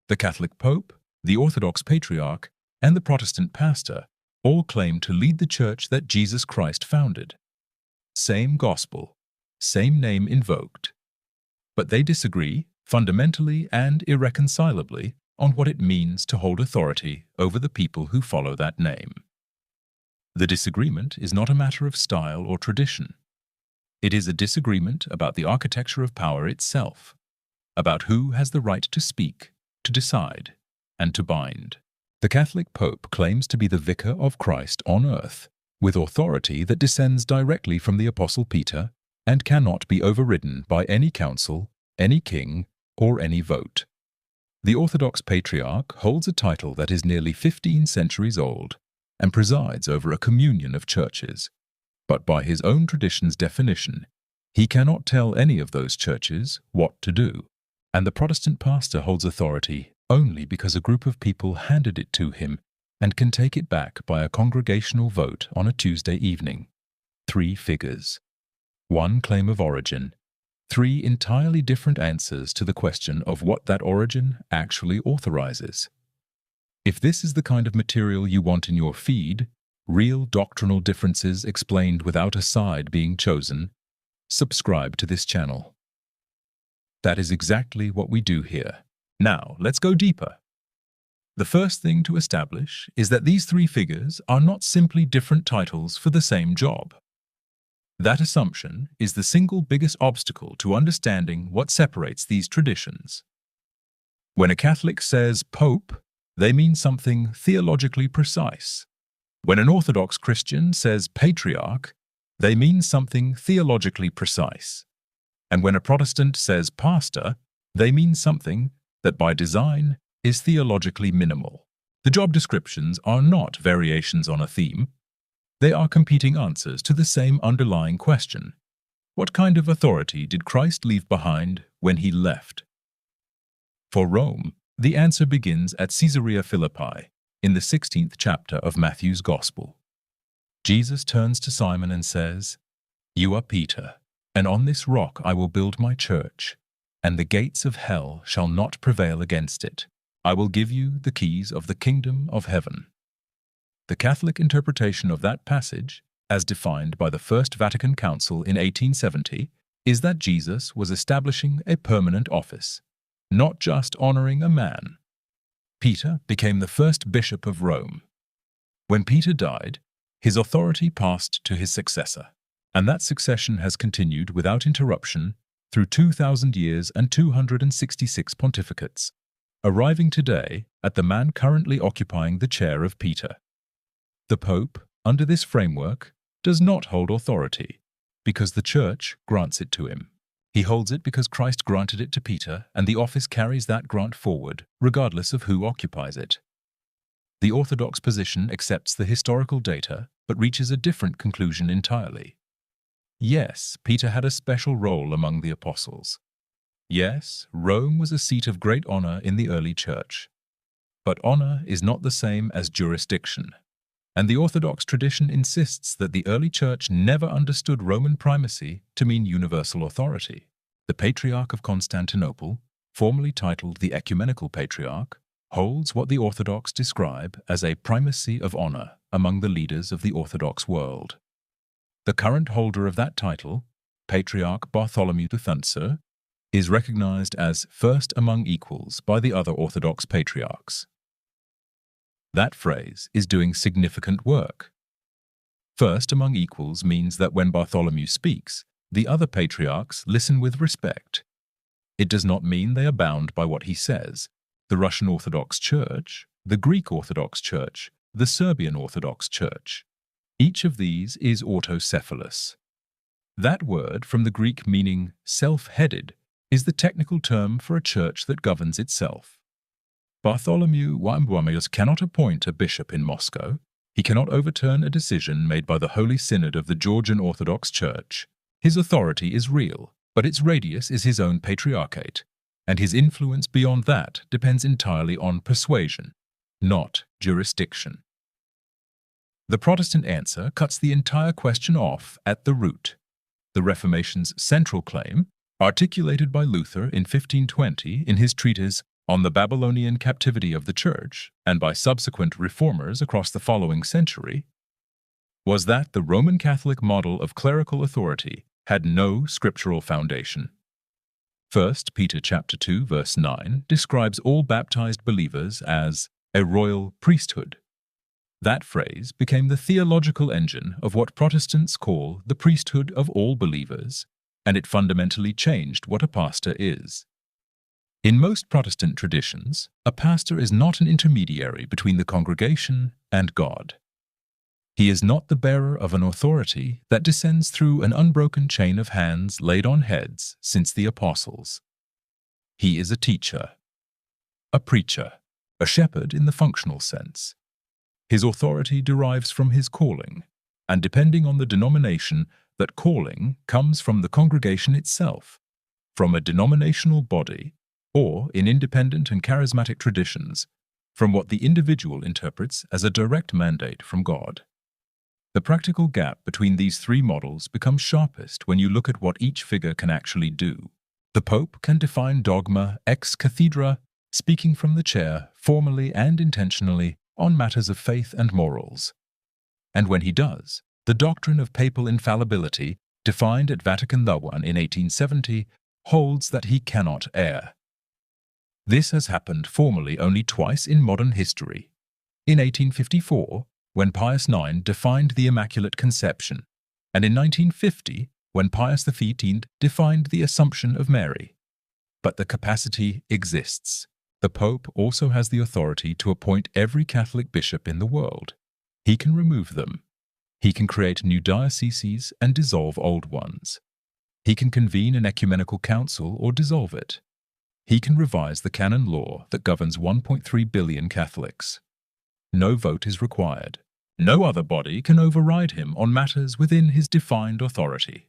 The Catholic Pope, the Orthodox Patriarch, and the Protestant Pastor all claim to lead the Church that Jesus Christ founded. Same gospel, same name invoked. But they disagree, fundamentally and irreconcilably, on what it means to hold authority over the people who follow that name. The disagreement is not a matter of style or tradition. It is a disagreement about the architecture of power itself, about who has the right to speak, to decide, and to bind. The Catholic Pope claims to be the vicar of Christ on earth, with authority that descends directly from the Apostle Peter and cannot be overridden by any council, any king, or any vote. The Orthodox Patriarch holds a title that is nearly 15 centuries old and presides over a communion of churches. But by his own tradition's definition, he cannot tell any of those churches what to do, and the Protestant pastor holds authority only because a group of people handed it to him and can take it back by a congregational vote on a Tuesday evening. 3 figures. 1 claim of origin. 3 entirely different answers to the question of what that origin actually authorizes. If this is the kind of material you want in your feed, real doctrinal differences explained without a side being chosen, subscribe to this channel. That is exactly what we do here. Now, let's go deeper. The first thing to establish is that these 3 figures are not simply different titles for the same job. That assumption is the single biggest obstacle to understanding what separates these traditions. When a Catholic says Pope, they mean something theologically precise. When an Orthodox Christian says Patriarch, they mean something theologically precise. And when a Protestant says Pastor, they mean something that by design is theologically minimal. The job descriptions are not variations on a theme. They are competing answers to the same underlying question. What kind of authority did Christ leave behind when he left? For Rome, the answer begins at Caesarea Philippi, in the 16th chapter of Matthew's Gospel. Jesus turns to Simon and says, "You are Peter, and on this rock I will build my church, and the gates of hell shall not prevail against it. I will give you the keys of the kingdom of heaven." The Catholic interpretation of that passage, as defined by the First Vatican Council in 1870, is that Jesus was establishing a permanent office, not just honoring a man. Peter became the first bishop of Rome. When Peter died, his authority passed to his successor, and that succession has continued without interruption through 2,000 years and 266 pontificates, arriving today at the man currently occupying the chair of Peter. The Pope, under this framework, does not hold authority because the Church grants it to him. He holds it because Christ granted it to Peter, and the office carries that grant forward, regardless of who occupies it. The Orthodox position accepts the historical data, but reaches a different conclusion entirely. Yes, Peter had a special role among the apostles. Yes, Rome was a seat of great honor in the early Church. But honor is not the same as jurisdiction. And the Orthodox tradition insists that the early Church never understood Roman primacy to mean universal authority. The Patriarch of Constantinople, formerly titled the Ecumenical Patriarch, holds what the Orthodox describe as a primacy of honor among the leaders of the Orthodox world. The current holder of that title, Patriarch Bartholomew III, is recognized as first among equals by the other Orthodox patriarchs. That phrase is doing significant work. First among equals means that when Bartholomew speaks, the other patriarchs listen with respect. It does not mean they are bound by what he says. The Russian Orthodox Church, the Greek Orthodox Church, the Serbian Orthodox Church. Each of these is autocephalous. That word, from the Greek meaning self-headed, is the technical term for a church that governs itself. Bartholomew Wambwamius cannot appoint a bishop in Moscow. He cannot overturn a decision made by the Holy Synod of the Georgian Orthodox Church. His authority is real, but its radius is his own patriarchate, and his influence beyond that depends entirely on persuasion, not jurisdiction. The Protestant answer cuts the entire question off at the root. The Reformation's central claim, articulated by Luther in 1520 in his treatise on the Babylonian captivity of the Church, and by subsequent reformers across the following century, was that the Roman Catholic model of clerical authority had no scriptural foundation. 1 Peter chapter 2, verse 9 describes all baptized believers as a royal priesthood. That phrase became the theological engine of what Protestants call the priesthood of all believers, and it fundamentally changed what a pastor is. In most Protestant traditions, a pastor is not an intermediary between the congregation and God. He is not the bearer of an authority that descends through an unbroken chain of hands laid on heads since the apostles. He is a teacher, a preacher, a shepherd in the functional sense. His authority derives from his calling, and depending on the denomination, that calling comes from the congregation itself, from a denominational body, or, in independent and charismatic traditions, from what the individual interprets as a direct mandate from God. The practical gap between these three models becomes sharpest when you look at what each figure can actually do. The Pope can define dogma ex cathedra, speaking from the chair, formally and intentionally, on matters of faith and morals. And when he does, the doctrine of papal infallibility, defined at Vatican I in 1870, holds that he cannot err. This has happened formally only twice in modern history. In 1854, when Pius IX defined the Immaculate Conception, and in 1950, when Pius XV defined the Assumption of Mary. But the capacity exists. The Pope also has the authority to appoint every Catholic bishop in the world. He can remove them. He can create new dioceses and dissolve old ones. He can convene an ecumenical council or dissolve it. He can revise the canon law that governs 1.3 billion Catholics. No vote is required. No other body can override him on matters within his defined authority.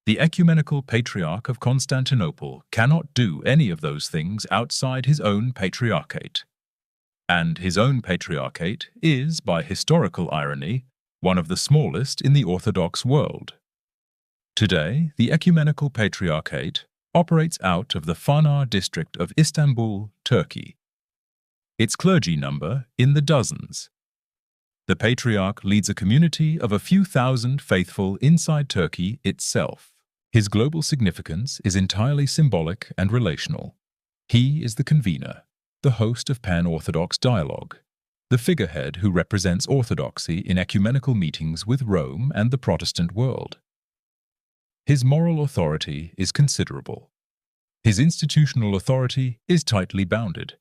The Ecumenical Patriarch of Constantinople cannot do any of those things outside his own patriarchate. And his own patriarchate is, by historical irony, one of the smallest in the Orthodox world. Today, the Ecumenical Patriarchate operates out of the Fanar district of Istanbul, Turkey. Its clergy number in the dozens. The Patriarch leads a community of a few thousand faithful inside Turkey itself. His global significance is entirely symbolic and relational. He is the convener, the host of pan-Orthodox dialogue, the figurehead who represents orthodoxy in ecumenical meetings with Rome and the Protestant world. His moral authority is considerable. His institutional authority is tightly bounded.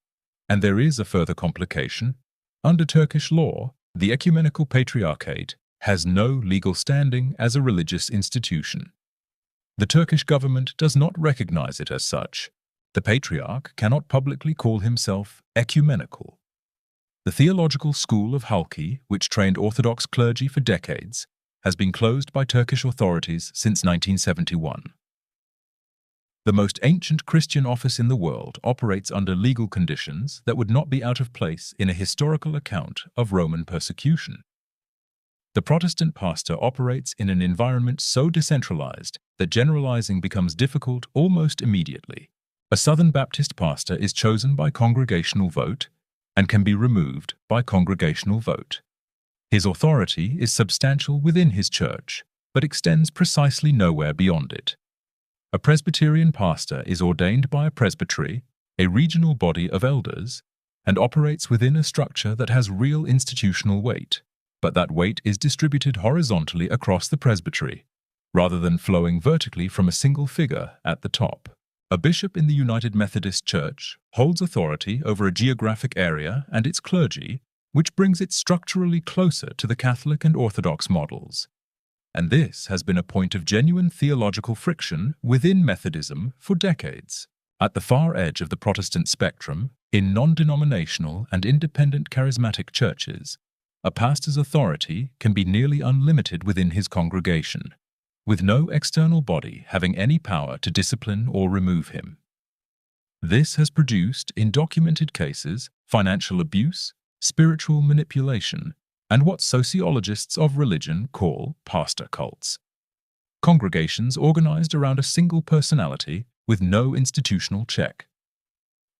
And there is a further complication. Under Turkish law, the Ecumenical Patriarchate has no legal standing as a religious institution. The Turkish government does not recognize it as such. The Patriarch cannot publicly call himself ecumenical. The theological school of Halki, which trained Orthodox clergy for decades, has been closed by Turkish authorities since 1971. The most ancient Christian office in the world operates under legal conditions that would not be out of place in a historical account of Roman persecution. The Protestant pastor operates in an environment so decentralized that generalizing becomes difficult almost immediately. A Southern Baptist pastor is chosen by congregational vote and can be removed by congregational vote. His authority is substantial within his church, but extends precisely nowhere beyond it. A Presbyterian pastor is ordained by a presbytery, a regional body of elders, and operates within a structure that has real institutional weight, but that weight is distributed horizontally across the presbytery, rather than flowing vertically from a single figure at the top. A bishop in the United Methodist Church holds authority over a geographic area and its clergy, which brings it structurally closer to the Catholic and Orthodox models. And this has been a point of genuine theological friction within Methodism for decades. At the far edge of the Protestant spectrum, in non-denominational and independent charismatic churches, a pastor's authority can be nearly unlimited within his congregation, with no external body having any power to discipline or remove him. This has produced, in documented cases, financial abuse, spiritual manipulation, and what sociologists of religion call pastor cults. Congregations organized around a single personality with no institutional check.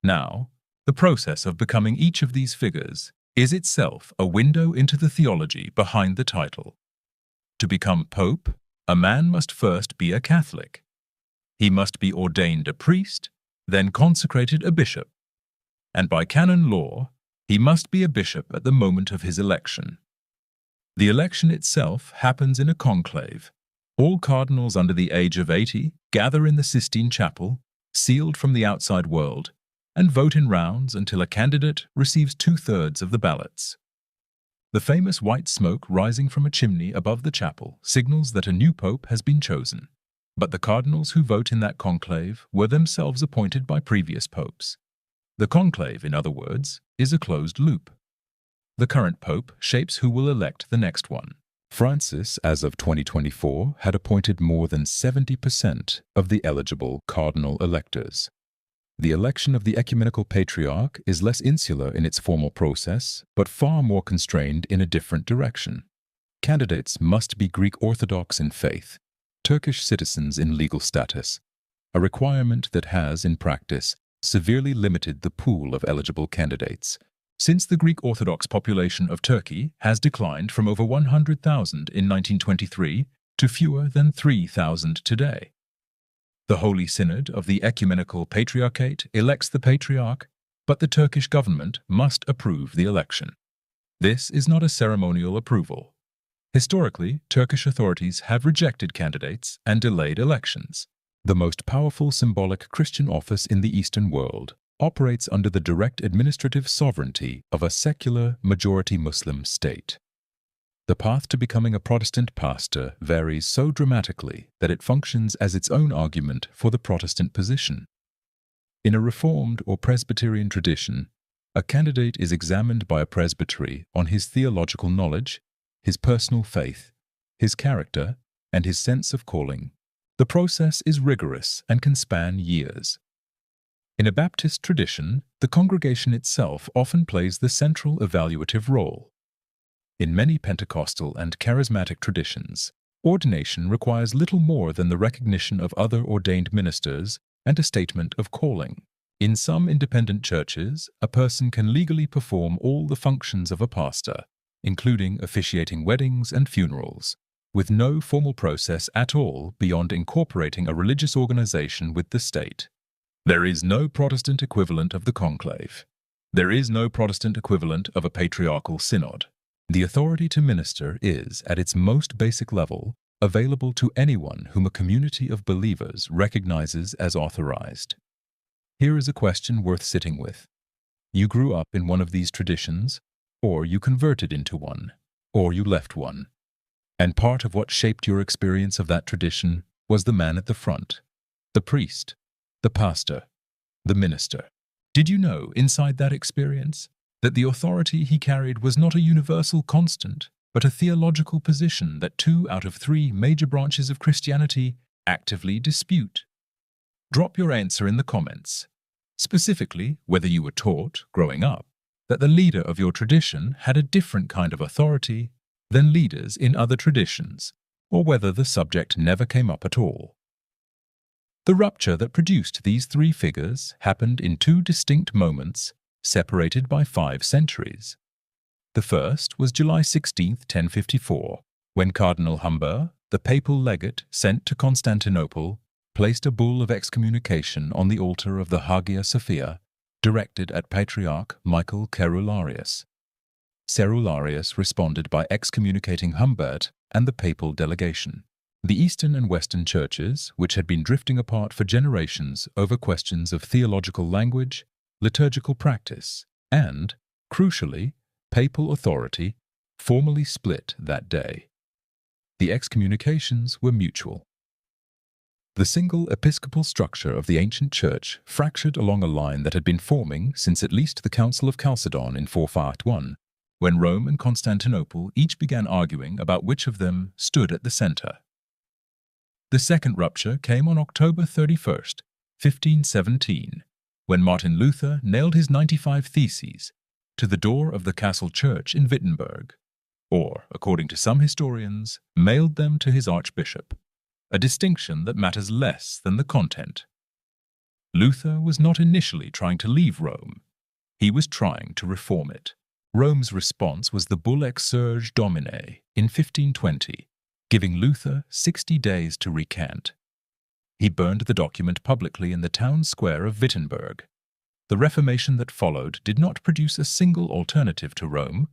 Now, the process of becoming each of these figures is itself a window into the theology behind the title. To become pope, a man must first be a Catholic. He must be ordained a priest, then consecrated a bishop. And by canon law, he must be a bishop at the moment of his election. The election itself happens in a conclave. All cardinals under the age of 80 gather in the Sistine Chapel, sealed from the outside world, and vote in rounds until a candidate receives 2/3 of the ballots. The famous white smoke rising from a chimney above the chapel signals that a new pope has been chosen, but the cardinals who vote in that conclave were themselves appointed by previous popes. The conclave, in other words, is a closed loop. The current pope shapes who will elect the next one. Francis, as of 2024, had appointed more than 70% of the eligible cardinal electors. The election of the ecumenical patriarch is less insular in its formal process, but far more constrained in a different direction. Candidates must be Greek Orthodox in faith, Turkish citizens in legal status, a requirement that has, in practice, severely limited the pool of eligible candidates, since the Greek Orthodox population of Turkey has declined from over 100,000 in 1923 to fewer than 3,000 today. The Holy Synod of the Ecumenical Patriarchate elects the Patriarch, but the Turkish government must approve the election. This is not a ceremonial approval. Historically, Turkish authorities have rejected candidates and delayed elections. The most powerful symbolic Christian office in the Eastern world operates under the direct administrative sovereignty of a secular, majority Muslim state. The path to becoming a Protestant pastor varies so dramatically that it functions as its own argument for the Protestant position. In a Reformed or Presbyterian tradition, a candidate is examined by a presbytery on his theological knowledge, his personal faith, his character, and his sense of calling. The process is rigorous and can span years. In a Baptist tradition, the congregation itself often plays the central evaluative role. In many Pentecostal and charismatic traditions, ordination requires little more than the recognition of other ordained ministers and a statement of calling. In some independent churches, a person can legally perform all the functions of a pastor, including officiating weddings and funerals, with no formal process at all beyond incorporating a religious organization with the state. There is no Protestant equivalent of the conclave. There is no Protestant equivalent of a patriarchal synod. The authority to minister is, at its most basic level, available to anyone whom a community of believers recognizes as authorized. Here is a question worth sitting with. You grew up in one of these traditions, or you converted into one, or you left one. And part of what shaped your experience of that tradition was the man at the front, the priest, the pastor, the minister. Did you know, inside that experience, that the authority he carried was not a universal constant, but a theological position that 2 out of 3 major branches of Christianity actively dispute? Drop your answer in the comments. Specifically, whether you were taught, growing up, that the leader of your tradition had a different kind of authority than leaders in other traditions, or whether the subject never came up at all. The rupture that produced these 3 figures happened in 2 distinct moments, separated by 5 centuries. The first was July 16, 1054, when Cardinal Humbert, the papal legate sent to Constantinople, placed a bull of excommunication on the altar of the Hagia Sophia, directed at Patriarch Michael Cerularius. Cerularius responded by excommunicating Humbert and the papal delegation. The Eastern and Western churches, which had been drifting apart for generations over questions of theological language, liturgical practice, and, crucially, papal authority, formally split that day. The excommunications were mutual. The single episcopal structure of the ancient church fractured along a line that had been forming since at least the Council of Chalcedon in 451, when Rome and Constantinople each began arguing about which of them stood at the center. The second rupture came on October 31st, 1517, when Martin Luther nailed his 95 Theses to the door of the castle church in Wittenberg, or, according to some historians, mailed them to his archbishop, a distinction that matters less than the content. Luther was not initially trying to leave Rome. He was trying to reform it. Rome's response was the Bull Ex Urge Domine in 1520, giving Luther 60 days to recant. He burned the document publicly in the town square of Wittenberg. The Reformation that followed did not produce a single alternative to Rome.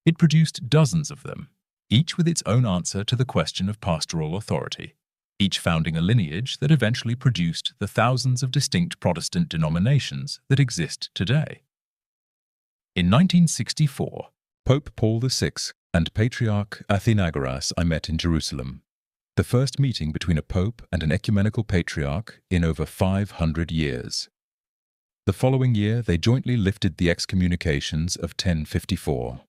It produced dozens of them, each with its own answer to the question of pastoral authority, each founding a lineage that eventually produced the thousands of distinct Protestant denominations that exist today. In 1964, Pope Paul VI and Patriarch Athenagoras I met in Jerusalem, the first meeting between a pope and an ecumenical patriarch in over 500 years. The following year, they jointly lifted the excommunications of 1054.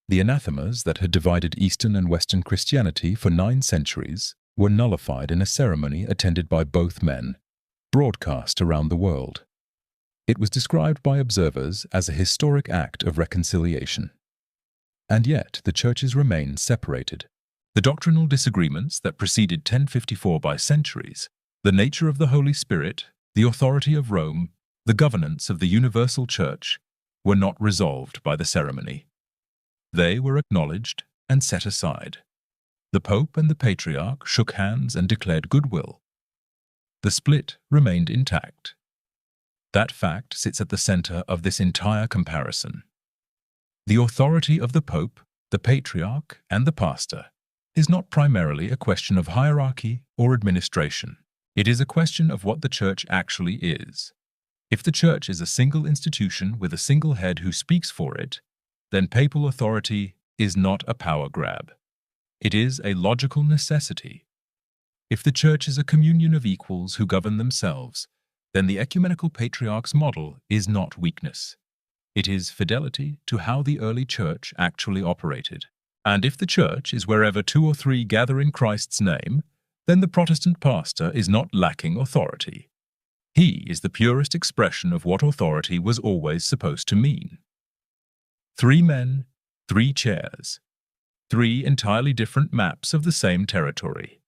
The anathemas that had divided Eastern and Western Christianity for 9 centuries were nullified in a ceremony attended by both men, broadcast around the world. It was described by observers as a historic act of reconciliation. And yet, the churches remain separated. The doctrinal disagreements that preceded 1054 by centuries, the nature of the Holy Spirit, the authority of Rome, the governance of the universal church, were not resolved by the ceremony. They were acknowledged and set aside. The Pope and the Patriarch shook hands and declared goodwill. The split remained intact. That fact sits at the center of this entire comparison. The authority of the Pope, the Patriarch, and the Pastor is not primarily a question of hierarchy or administration. It is a question of what the Church actually is. If the Church is a single institution with a single head who speaks for it, then papal authority is not a power grab. It is a logical necessity. If the Church is a communion of equals who govern themselves, then the ecumenical patriarch's model is not weakness. It is fidelity to how the early Church actually operated. And if the Church is wherever 2 or 3 gather in Christ's name, then the Protestant pastor is not lacking authority. He is the purest expression of what authority was always supposed to mean. 3 men, 3 chairs, 3 entirely different maps of the same territory.